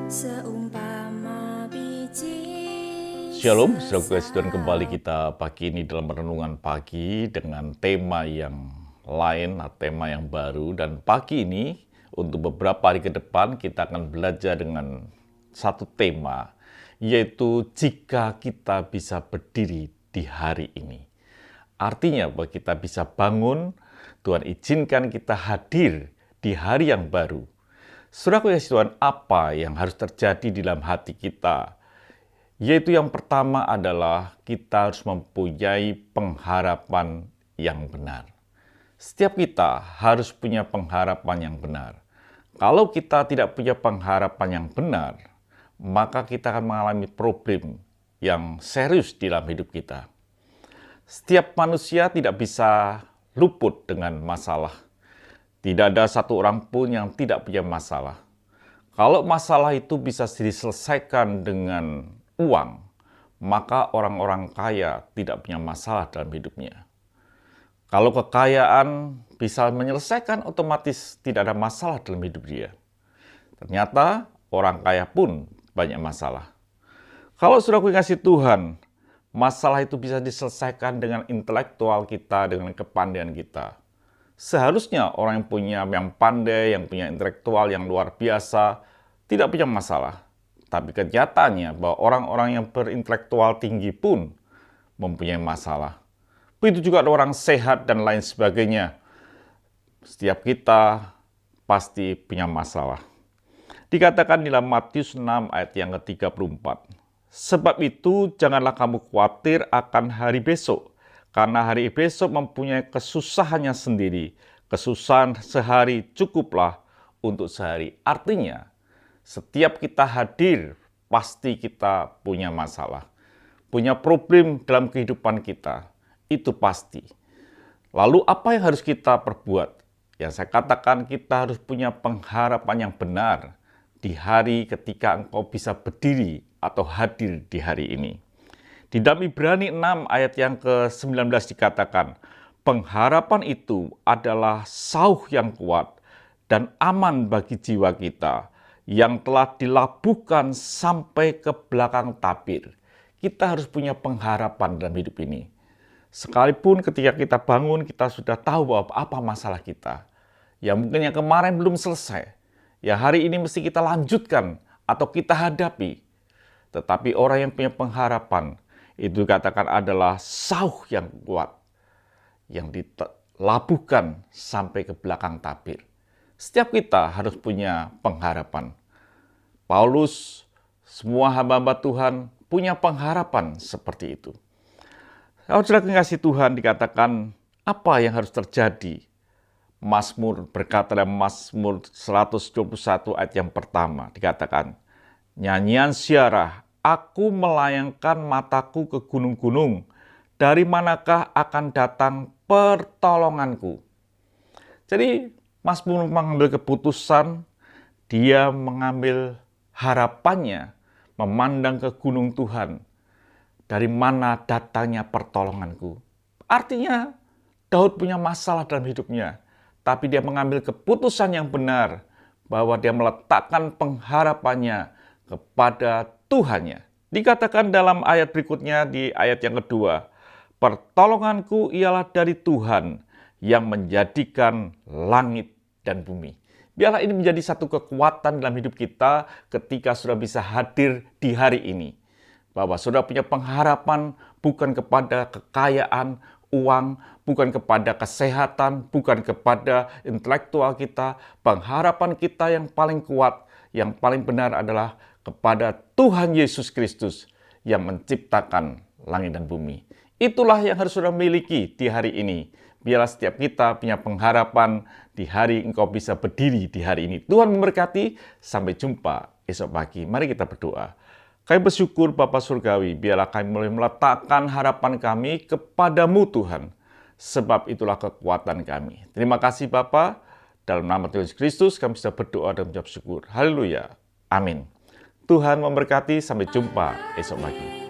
Seumpama biji. Shalom, saudara kasih Tuhan, kembali kita pagi ini dalam renungan pagi dengan tema yang lain, tema yang baru. Dan pagi ini untuk beberapa hari ke depan kita akan belajar dengan satu tema, yaitu jika kita bisa berdiri di hari ini. Artinya bahwa kita bisa bangun, Tuhan izinkan kita hadir di hari yang baru. Saudara kasih Tuhan, apa yang harus terjadi di dalam hati kita? Yaitu yang pertama adalah kita harus mempunyai pengharapan yang benar. Setiap kita harus punya pengharapan yang benar. Kalau kita tidak punya pengharapan yang benar, maka kita akan mengalami problem yang serius di dalam hidup kita. Setiap manusia tidak bisa luput dengan masalah. Tidak ada satu orang pun yang tidak punya masalah. Kalau masalah itu bisa diselesaikan dengan uang, maka orang-orang kaya tidak punya masalah dalam hidupnya. Kalau kekayaan bisa menyelesaikan, otomatis tidak ada masalah dalam hidup dia. Ternyata orang kaya pun banyak masalah. Kalau sudah dikasih Tuhan, masalah itu bisa diselesaikan dengan intelektual kita, dengan kepandaian kita. Seharusnya orang yang pandai, yang punya intelektual yang luar biasa, tidak punya masalah. Tapi kenyataannya bahwa orang-orang yang berintelektual tinggi pun mempunyai masalah. Begitu juga ada orang sehat dan lain sebagainya. Setiap kita pasti punya masalah. Dikatakan dalam Matius 6 ayat yang ke-34. Sebab itu janganlah kamu khawatir akan hari besok. Karena hari besok mempunyai kesusahannya sendiri. Kesusahan sehari cukuplah untuk sehari. Artinya, setiap kita hadir, pasti kita punya masalah. Punya problem dalam kehidupan kita. Itu pasti. Lalu apa yang harus kita perbuat? Yang saya katakan, kita harus punya pengharapan yang benar di hari ketika engkau bisa berdiri atau hadir di hari ini. Di dalam Ibrani 6 ayat yang ke-19 dikatakan, pengharapan itu adalah sauh yang kuat dan aman bagi jiwa kita yang telah dilabuhkan sampai ke belakang tabir. Kita harus punya pengharapan dalam hidup ini. Sekalipun ketika kita bangun, kita sudah tahu bahwa apa masalah kita. Ya mungkin yang kemarin belum selesai. Ya hari ini mesti kita lanjutkan atau kita hadapi. Tetapi orang yang punya pengharapan, itu dikatakan adalah sauh yang kuat, yang dilabuhkan sampai ke belakang tabir. Setiap kita harus punya pengharapan. Paulus, semua hamba-hamba Tuhan punya pengharapan seperti itu. Kalau sudah kekasih Tuhan dikatakan apa yang harus terjadi. Mazmur berkata dalam Mazmur 121 ayat yang pertama dikatakan, nyanyian syarah, aku melayangkan mataku ke gunung-gunung, dari manakah akan datang pertolonganku? Jadi Mazmur mengambil keputusan, dia mengambil harapannya, memandang ke gunung Tuhan, dari mana datangnya pertolonganku. Artinya Daud punya masalah dalam hidupnya, tapi dia mengambil keputusan yang benar, bahwa dia meletakkan pengharapannya kepada Tuhannya. Dikatakan dalam ayat berikutnya di ayat yang kedua, pertolonganku ialah dari Tuhan yang menjadikan langit dan bumi. Biarlah ini menjadi satu kekuatan dalam hidup kita ketika sudah bisa hadir di hari ini. Bahwa sudah punya pengharapan bukan kepada kekayaan, uang, bukan kepada kesehatan, bukan kepada intelektual kita. Pengharapan kita yang paling kuat, yang paling benar adalah kepada Tuhan Yesus Kristus yang menciptakan langit dan bumi. Itulah yang harus saudara miliki di hari ini. Biarlah setiap kita punya pengharapan di hari engkau bisa berdiri di hari ini. Tuhan memberkati. Sampai jumpa esok pagi. Mari kita berdoa. Kami bersyukur Bapa Surgawi, biarlah kami mulai meletakkan harapan kami kepadamu Tuhan. Sebab itulah kekuatan kami. Terima kasih Bapa. Dalam nama Tuhan Yesus Kristus kami bisa berdoa dan mengucap syukur. Haleluya. Amin. Tuhan memberkati, sampai jumpa esok pagi.